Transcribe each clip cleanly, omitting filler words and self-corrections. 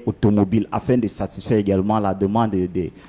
automobile afin de satisfaire également la demande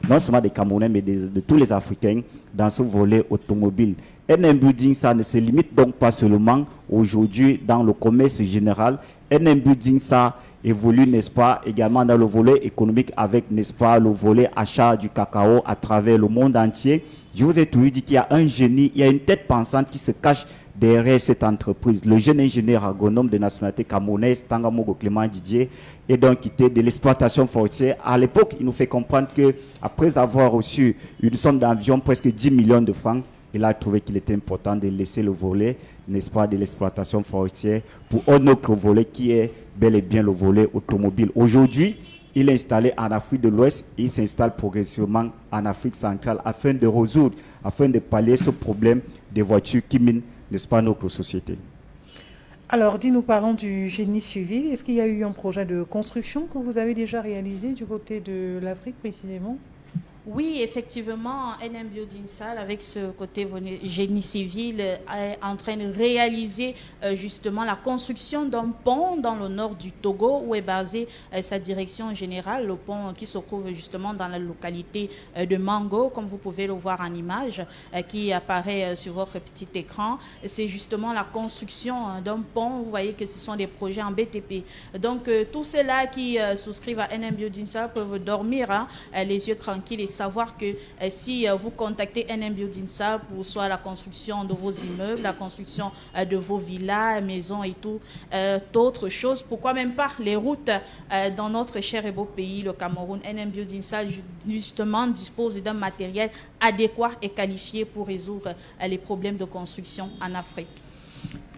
non seulement des Camerounais mais de tous les Africains dans ce volet automobile. NM Building, ça ne se limite donc pas seulement aujourd'hui dans le commerce général. NM Building, ça évolue, n'est-ce pas, également dans le volet économique avec, n'est-ce pas, le volet achat du cacao à travers le monde entier. Je vous ai toujours dit qu'il y a un génie, il y a une tête pensante qui se cache derrière cette entreprise. Le jeune ingénieur agronome de nationalité camerounaise, Tangamogo Clément Didier, est donc quitté de l'exploitation forestière. À l'époque, il nous fait comprendre qu'après avoir reçu une somme d'environ presque 10 millions de francs, il a trouvé qu'il était important de laisser le volet, n'est-ce pas, de l'exploitation forestière pour un autre volet qui est bel et bien le volet automobile. Aujourd'hui, il est installé en Afrique de l'Ouest et il s'installe progressivement en Afrique centrale afin de résoudre, afin de pallier ce problème des voitures qui minent, n'est-ce pas, notre société. Alors, dis-nous, parlons du génie civil. Est-ce qu'il y a eu un projet de construction que vous avez déjà réalisé du côté de l'Afrique précisément? Oui, effectivement, NM Building Salle, avec ce côté génie civil, est en train de réaliser justement la construction d'un pont dans le nord du Togo, où est basée sa direction générale, le pont qui se trouve justement dans la localité de Mango, comme vous pouvez le voir en image, qui apparaît sur votre petit écran. C'est justement la construction d'un pont. Vous voyez que ce sont des projets en BTP. Donc, tous ceux-là qui souscrivent à NM Building Salle peuvent dormir les yeux tranquilles et savoir que si vous contactez NM Building Salle pour soit la construction de vos immeubles, la construction de vos villas, maisons et tout, d'autres choses, pourquoi même pas les routes dans notre cher et beau pays, le Cameroun. NM Building Salle justement dispose d'un matériel adéquat et qualifié pour résoudre les problèmes de construction en Afrique.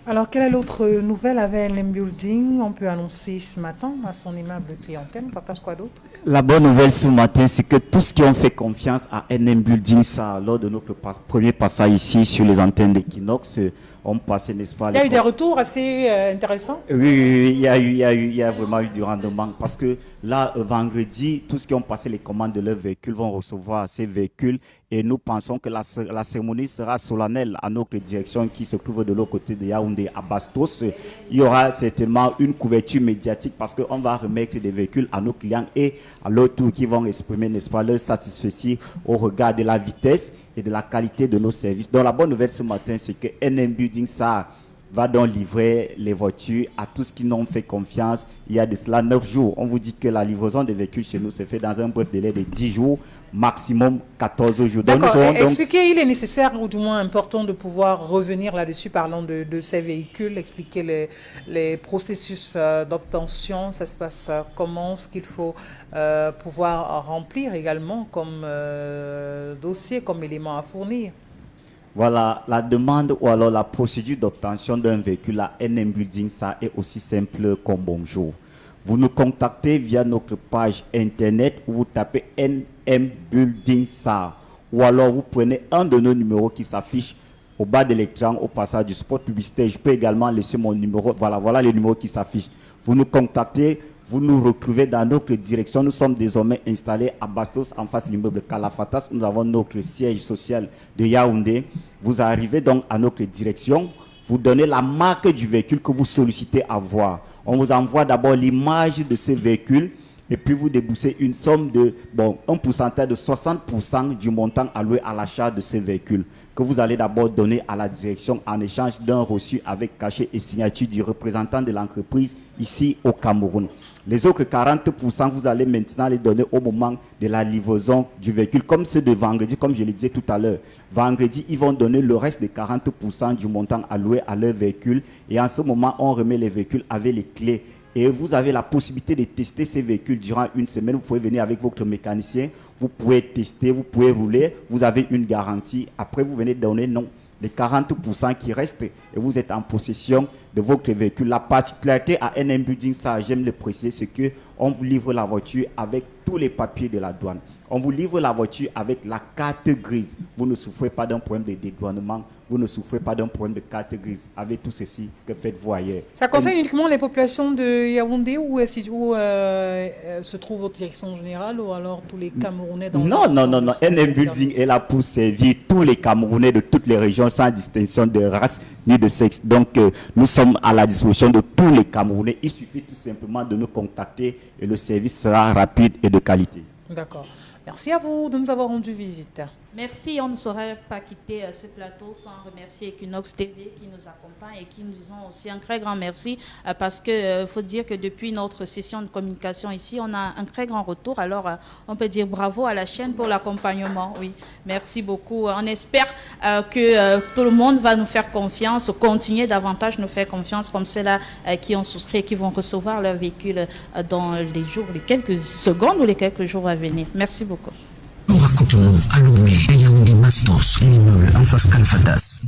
Alors, quelle est l'autre nouvelle avec NM Building? On peut annoncer ce matin à son aimable clientèle. On partage quoi d'autre? La bonne nouvelle ce matin, c'est que tous ceux qui ont fait confiance à NM Building, ça, lors de notre premier passage ici sur les antennes d'Equinox, ont passé, n'est-ce pas? Il y a eu des retours assez intéressants? Oui, il y a vraiment eu du rendement. Parce que là, vendredi, tous ceux qui ont passé les commandes de leurs véhicules vont recevoir ces véhicules. Et nous pensons que la cérémonie sera solennelle à notre direction qui se trouve de l'autre côté de Yaoundé, à Bastos. Il y aura certainement une couverture médiatique parce qu'on va remettre des véhicules à nos clients et à leur tour qui vont exprimer, n'est-ce pas, leur satisfaction au regard de la vitesse et de la qualité de nos services. Donc la bonne nouvelle ce matin, c'est que NM Building, ça va donc livrer les voitures à tous qui n'ont fait confiance. Il y a de cela 9 jours. On vous dit que la livraison des véhicules chez nous se fait dans un bref délai de 10 jours, maximum 14 jours. D'accord. Expliquez, il est nécessaire ou du moins important de pouvoir revenir là-dessus, parlant de ces véhicules, expliquer les processus d'obtention, ça se passe comment, ce qu'il faut pouvoir remplir également comme dossier, comme élément à fournir. Voilà, la demande ou alors la procédure d'obtention d'un véhicule à NM Building, ça est aussi simple comme bonjour. Vous nous contactez via notre page internet où vous tapez NM Building SAR. Ou alors vous prenez un de nos numéros qui s'affiche au bas de l'écran au passage du spot publicitaire. Je peux également laisser mon numéro. Voilà les numéros qui s'affichent. Vous nous contactez, vous nous retrouvez dans notre direction. Nous sommes désormais installés à Bastos, en face de l'immeuble Kalafatas. Nous avons notre siège social de Yaoundé. Vous arrivez donc à notre direction. Vous donnez la marque du véhicule que vous sollicitez avoir. On vous envoie d'abord l'image de ce véhicule et puis vous déboursez une somme de, un pourcentage de 60% du montant alloué à l'achat de ce véhicule que vous allez d'abord donner à la direction en échange d'un reçu avec cachet et signature du représentant de l'entreprise ici au Cameroun. Les autres 40%, vous allez maintenant les donner au moment de la livraison du véhicule, comme ceux de vendredi, comme je le disais tout à l'heure. Vendredi, ils vont donner le reste des 40% du montant alloué à leur véhicule. Et en ce moment, on remet les véhicules avec les clés. Et vous avez la possibilité de tester ces véhicules durant une semaine. Vous pouvez venir avec votre mécanicien, vous pouvez tester, vous pouvez rouler. Vous avez une garantie. Après, vous venez donner les 40% qui restent et vous êtes en possession de votre véhicule. La particularité à NM Building, ça j'aime le préciser, c'est qu'on vous livre la voiture avec tous les papiers de la douane. On vous livre la voiture avec la carte grise. Vous ne souffrez pas d'un problème de dédouanement, vous ne souffrez pas d'un problème de carte grise. Avec tout ceci, que faites-vous ailleurs? Ça concerne uniquement les populations de Yaoundé ou se trouve aux directions générales ou alors tous les Camerounais dans Non. NM Building est là pour servir tous les Camerounais de toutes les régions sans distinction de race ni de sexe. Donc, nous sommes à la disposition de tous les Camerounais. Il suffit tout simplement de nous contacter et le service sera rapide et de qualité. D'accord. Merci à vous de nous avoir rendu visite. Merci, on ne saurait pas quitter ce plateau sans remercier Equinox TV qui nous accompagne et qui nous disons aussi un très grand merci parce que faut dire que depuis notre session de communication ici, on a un très grand retour. Alors, on peut dire bravo à la chaîne pour l'accompagnement. Oui, merci beaucoup. On espère que tout le monde va nous faire confiance, continuer davantage nous faire confiance comme ceux-là qui ont souscrit et qui vont recevoir leur véhicule dans les jours, les quelques secondes ou les quelques jours à venir. Merci beaucoup. Raconte-nous à Lomé, Yaoundé Mastos, l'immeuble en face Calfatas.